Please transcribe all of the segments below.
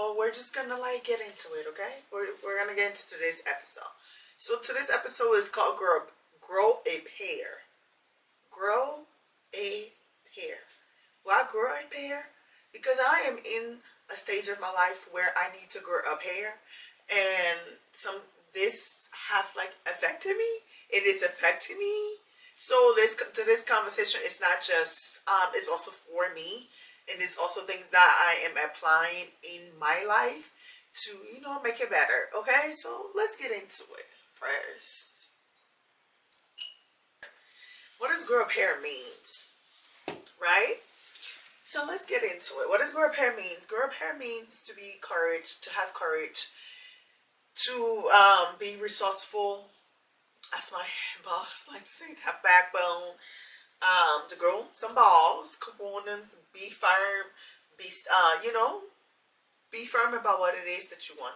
So we're just gonna like get into it, okay? We're gonna get into today's episode. So today's episode is called Grow a Pear. Grow a Pear. Why grow a pear? Because I am in a stage of my life where I need to grow a pear, and this have like affected me. It is affecting me. So today's conversation is not just it's also for me, and it's also things that I am applying in my life to make it better. Okay, so let's get into it first. What does grow a pear means, right? So let's get into it. What does grow a pear means? Grow a pear means to be courage, to have courage, to be resourceful, as my boss likes to say, to have backbone, to grow some balls, components, be firm, be firm about what it is that you want.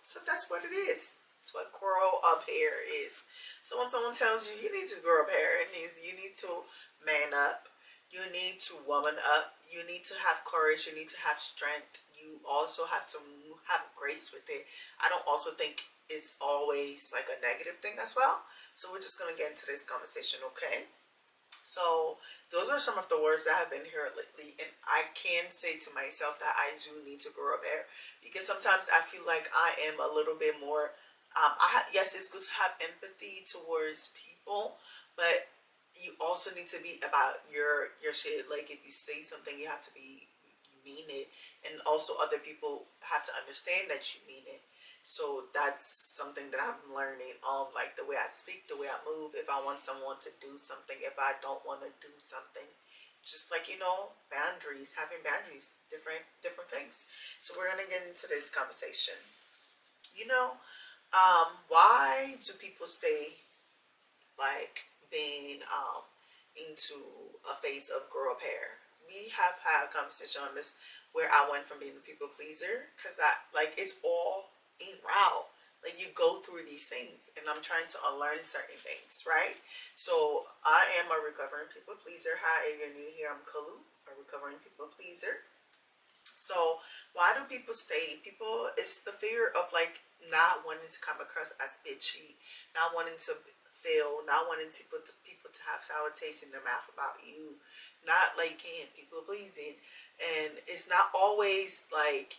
So that's what it is. That's what grow up hair is. So when someone tells you need to grow up hair, it means you need to man up, you need to woman up, you need to have courage, you need to have strength. You also have to have grace with it. I don't also think it's always like a negative thing as well. So we're just gonna get into this conversation, okay? So those are some of the words that have been here lately, and I can say to myself that I do need to grow up hair, because sometimes I feel like I am a little bit more. Yes, it's good to have empathy towards people, but you also need to be about your shit. Like if you say something, you have to mean it, and also other people have to understand that you mean it. So that's something that I'm learning on, like the way I speak, the way I move. If I want someone to do something, if I don't want to do something, just like boundaries, having boundaries, different things. So we're gonna get into this conversation. Why do people stay like being into a phase of grow up hair? We have had a conversation on this where I went from being a people pleaser, because it's all in route. Like you go through these things, and I'm trying to unlearn certain things, right? So I am a recovering people pleaser. Hi, if you're new here, I'm Kalu, a recovering people pleaser. So why do people stay? It's the fear of like not wanting to come across as bitchy, not wanting to fail, not wanting people to have sour taste in their mouth about you, not liking people pleasing. And it's not always like,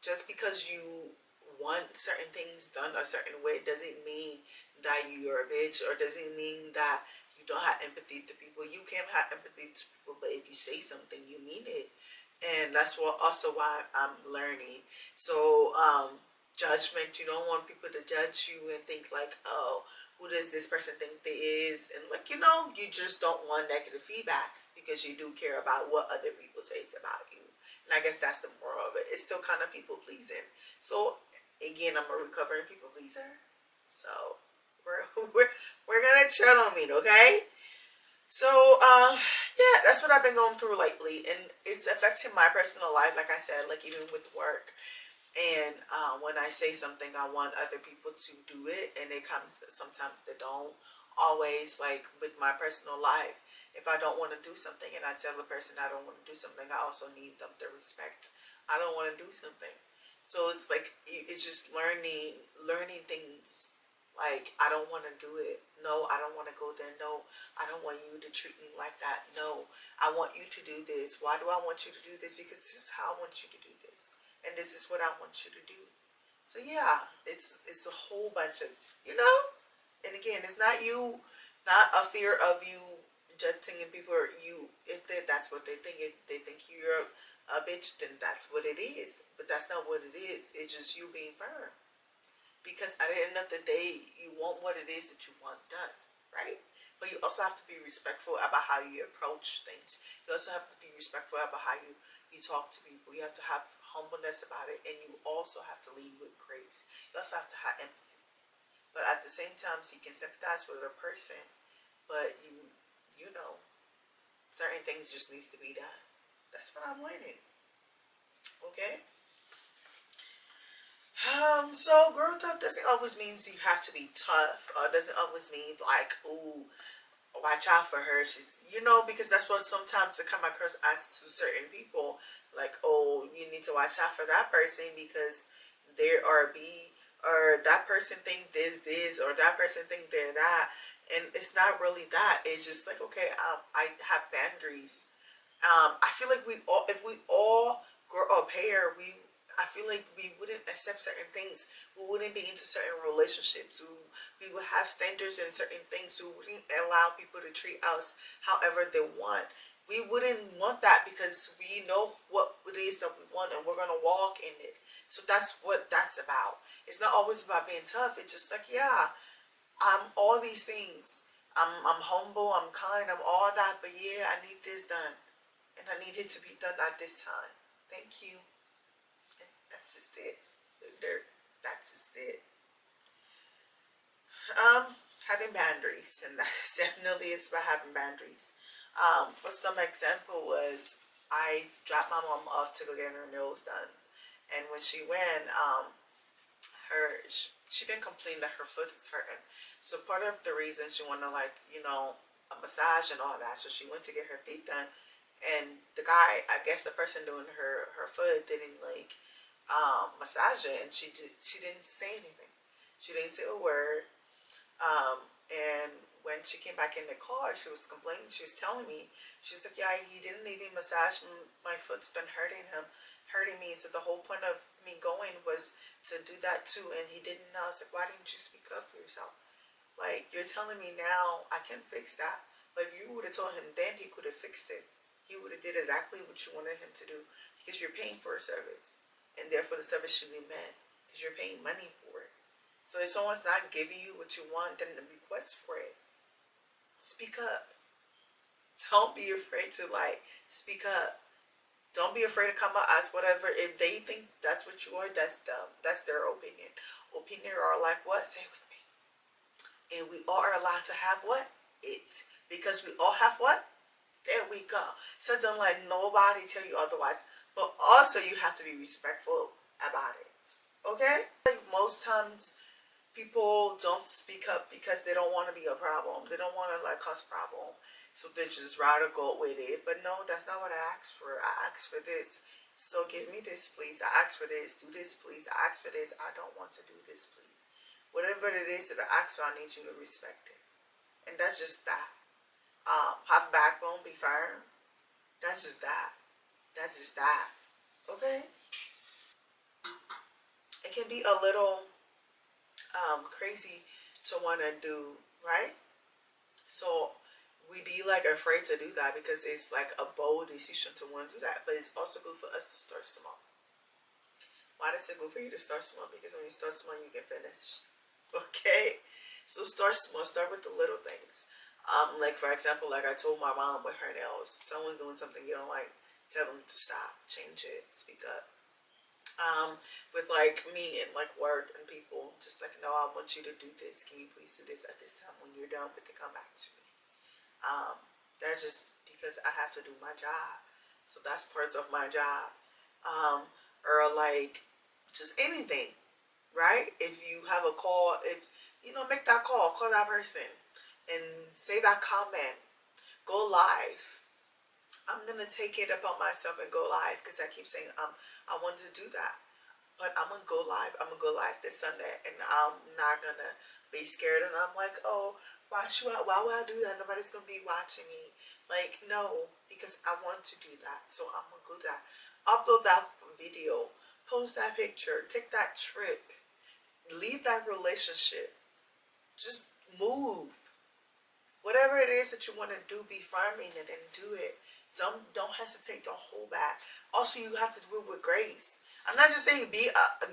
just because you want certain things done a certain way doesn't mean that you're a bitch, or doesn't mean that you don't have empathy to people. You can have empathy to people, but if you say something, you mean it. And that's why I'm learning. So judgment, you don't want people to judge you and think like, oh, who does this person think they is? And like, you just don't want negative feedback, because you do care about what other people say about you. And I guess that's the moral of it. It's still kind of people pleasing. So again, I'm a recovering people pleaser. So we're gonna chat on me, okay? So yeah, that's what I've been going through lately, and it's affecting my personal life. Like I said, like even with work, and when I say something, I want other people to do it, and it comes sometimes they don't always. Like with my personal life, if I don't want to do something and I tell the person I don't want to do something, I also need them to respect I don't want to do something. So it's like it's just learning things. Like, I don't want to do it. No, I don't want to go there. No, I don't want you to treat me like that. No, I want you to do this. Why do I want you to do this? Because this is how I want you to do this, and this is what I want you to do. So yeah, it's a whole bunch of. And again, it's not not a fear of you judging people, or you, if that's what they think. If they think you're a bitch, then that's what it is. But that's not what it is. It's just you being firm. Because at the end of the day, you want what it is that you want done, right? But you also have to be respectful about how you approach things. You also have to be respectful about how you talk to people. You have to have humbleness about it, and you also have to lead with grace. You also have to have empathy. But at the same time, so you can sympathize with a person, but certain things just needs to be done. That's what I'm learning. Okay? So growing up doesn't always mean you have to be tough, or doesn't always mean like, ooh, watch out for her. She's, you know, because that's what sometimes I come across as to certain people, like, oh, you need to watch out for that person because there are be, or that person think this, or that person think they're that, and it's not really that. It's just like, okay, I have boundaries. I feel like we all, if we all grow up here, I feel like we wouldn't accept certain things. We wouldn't be into certain relationships. We would have standards in certain things. We wouldn't allow people to treat us however they want. We wouldn't want that because we know what it is that we want and we're gonna walk in it. So that's what that's about. It's not always about being tough. It's just like, yeah, I'm all these things. I'm humble. I'm kind. I'm all that. But yeah, I need this done, and I need it to be done at this time. Thank you. And that's just it. That's just it. Having boundaries, and that definitely is about having boundaries. For some example was I dropped my mom off to go get her nails done, and when she went, she been complaining that her foot is hurting. So part of the reason she wanted, like, you know, a massage and all that, so she went to get her feet done, and the guy, I guess the person doing her foot didn't like massage it, and she didn't say anything. She didn't say a word. And when she came back in the car, she was complaining. She was telling me, she was like, yeah, he didn't even massage my foot's been hurting me. So the whole point of me going was to do that too, and he didn't know. I was like, why didn't you speak up for yourself? Like, you're telling me now I can fix that, but if you would have told him then, he could have fixed it. He would have did exactly what you wanted him to do, because you're paying for a service, and therefore the service should be met because you're paying money for it. So if someone's not giving you what you want, then request for it. Speak up. Don't be afraid to, like, speak up. Don't be afraid to come out, ask whatever. If they think that's what you are, that's them. That's their opinion. Opinion are like what? Say it with me. And we all are allowed to have what? It. Because we all have what? There we go. So don't let nobody tell you otherwise. But also you have to be respectful about it. Okay? Like most times people don't speak up because they don't want to be a problem. They don't want to like cause problem. So they just rather go with it. But no, that's not what I asked for. I asked for this. So give me this, please. I asked for this. Do this, please. I asked for this. I don't want to do this, please. Whatever it is that I asked for, I need you to respect it. And that's just that. Have backbone, be firm. That's just that. That's just that. Okay? It can be a little crazy to want to do, right? So we be like afraid to do that because it's like a bold decision to want to do that. But it's also good for us to start small. Why does it good for you to start small? Because when you start small, you can finish. Okay? So start small. Start with the little things. Like for example, like I told my mom with her nails, someone's doing something you don't like, tell them to stop, change it, speak up. With like me and like work and people, just like, no, I want you to do this. Can you please do this at this time? When you're done with it, come back to me. That's just because I have to do my job. So that's parts of my job. Or like just anything, right? If you have a call, if you know, make that call that person and say that comment, go live. I'm gonna take it upon myself and go live because I keep saying I wanted to do that, but I'm gonna go live. I'm gonna go live this Sunday, and I'm not gonna be scared. And I'm like, oh, why would I do that? Nobody's gonna be watching me. Like, no, because I want to do that. So I'm gonna go that, upload that video, post that picture, take that trip, leave that relationship, just move. Whatever it is that you want to do, be firm in it and do it. Don't hesitate. Don't hold back. Also, you have to do it with grace. I'm not just saying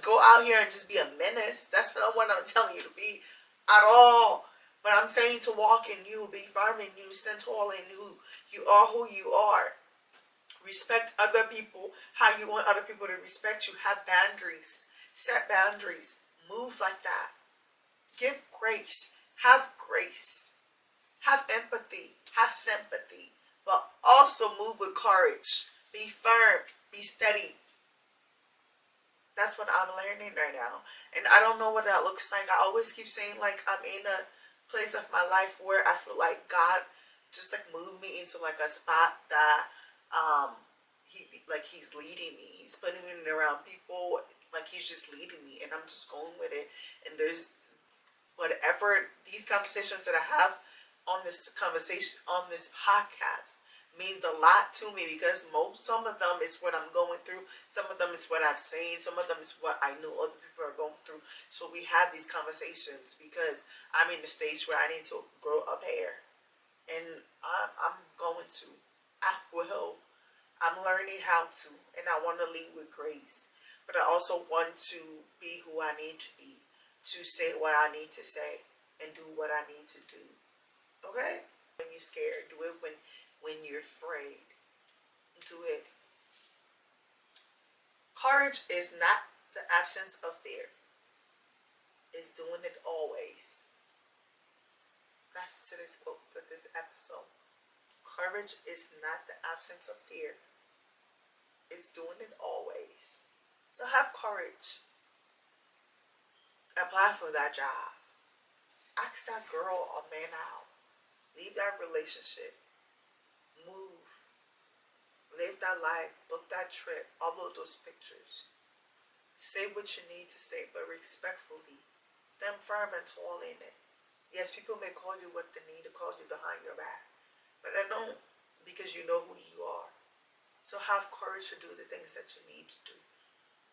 go out here and just be a menace. That's not what I'm telling you to be at all. But I'm saying to walk in you, be firm in you, stand tall in you. You are who you are. Respect other people how you want other people to respect you. Have boundaries. Set boundaries. Move like that. Give grace. Have grace. Have empathy. Have sympathy. But also move with courage. Be firm. Be steady. That's what I'm learning right now. And I don't know what that looks like. I always keep saying like I'm in a place of my life where I feel like God just like move me into like a spot that he's leading me. He's putting me around people, like he's just leading me, and I'm just going with it. And there's whatever these conversations that I have on this podcast means a lot to me, because some of them is what I'm going through, some of them is what I've seen, some of them is what I know other people are going through. So we have these conversations because I'm in the stage where I need to grow a pair, and I'm going to. I will. I'm learning how to, and I want to lead with grace, but I also want to be who I need to be, to say what I need to say, and do what I need to do. Okay? When you're scared, do it when you're afraid. Do it. Courage is not the absence of fear. It's doing it always. That's today's quote for this episode. Courage is not the absence of fear. It's doing it always. So have courage. Apply for that job. Ask that girl or man out. Leave that relationship. Move. Live that life. Book that trip. Upload those pictures. Say what you need to say, but respectfully. Stand firm and tall in it. Yes, people may call you what they need to call you behind your back, but I don't, because you know who you are. So have courage to do the things that you need to do.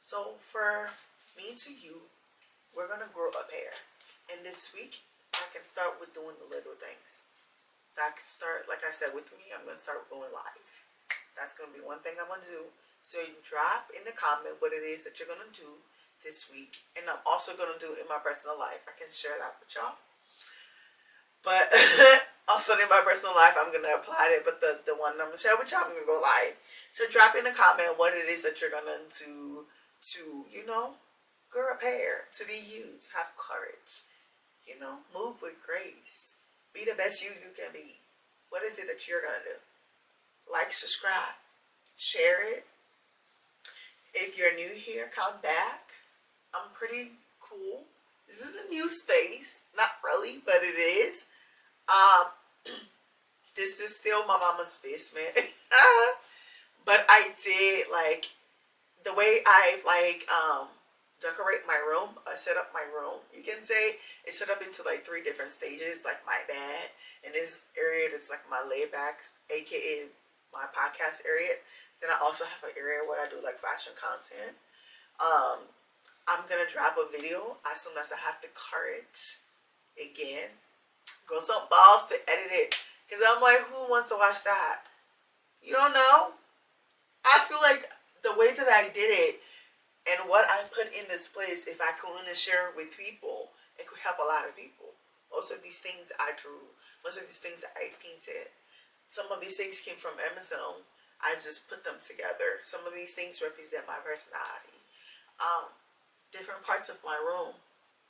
So for me to you, we're going to grow a pair. And this week, I can start with doing the little things. That can start, like I said, with me, I'm going to start going live. That's going to be one thing I'm going to do. So you drop in the comment what it is that you're going to do this week. And I'm also going to do in my personal life. I can share that with y'all. But also in my personal life, I'm going to apply it. But the one I'm going to share with y'all, I'm going to go live. So drop in the comment what it is that you're going to do to, grow a pair, to be used. Have courage. Move with grace. Be the best you can be. What is it that you're going to do? Like, subscribe, share it. If you're new here, come back. I'm pretty cool. This is a new space. Not really, but it is. This is still my mama's basement. But I did, the way I, decorate my room, set up my room. You can say it's set up into, 3 different stages, like my bed. And this area that's, my layback, a.k.a. my podcast area. Then I also have an area where I do, fashion content. I'm going to drop a video as soon as I have the courage. Again, go some balls to edit it. Because I'm like, who wants to watch that? You don't know? I feel like the way that I did it and what I put in this place, if I could share it with people, it could help a lot of people. Most of these things I drew. Most of these things I painted. Some of these things came from Amazon. I just put them together. Some of these things represent my personality. Different parts of my room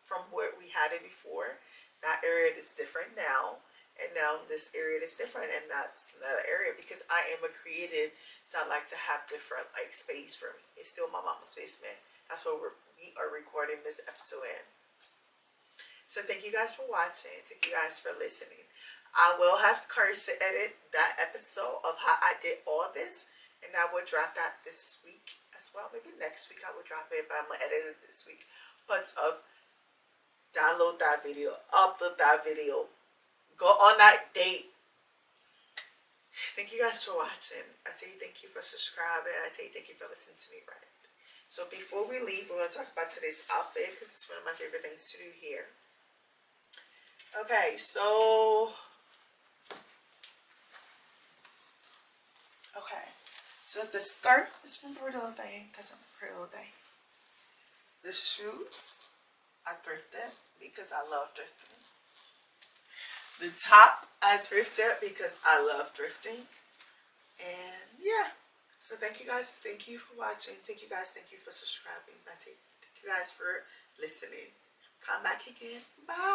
from where we had it before. That area is different now. And now this area is different. And that's another area because I am a creative. So I like to have different space for me. It's still my mama's basement. That's what we are recording this episode in. So thank you guys for watching. Thank you guys for listening. I will have the courage to edit that episode of how I did all this. And I will drop that this week as well. Maybe next week I will drop it. But I'm going to edit it this week. But download that video. Upload that video. Go on that date. Thank you guys for watching. I tell you thank you for subscribing. I tell you thank you for listening to me right. So before we leave, we're going to talk about today's outfit. Because it's one of my favorite things to do here. Okay, so... So the skirt is from Pretty Little Thing, because I'm a Pretty Little Thing. The shoes, I thrifted because I love thrifting. The top, I thrifted because I love thrifting. And yeah, so thank you guys. Thank you for watching. Thank you guys. Thank you for subscribing. Thank you guys for listening. Come back again. Bye.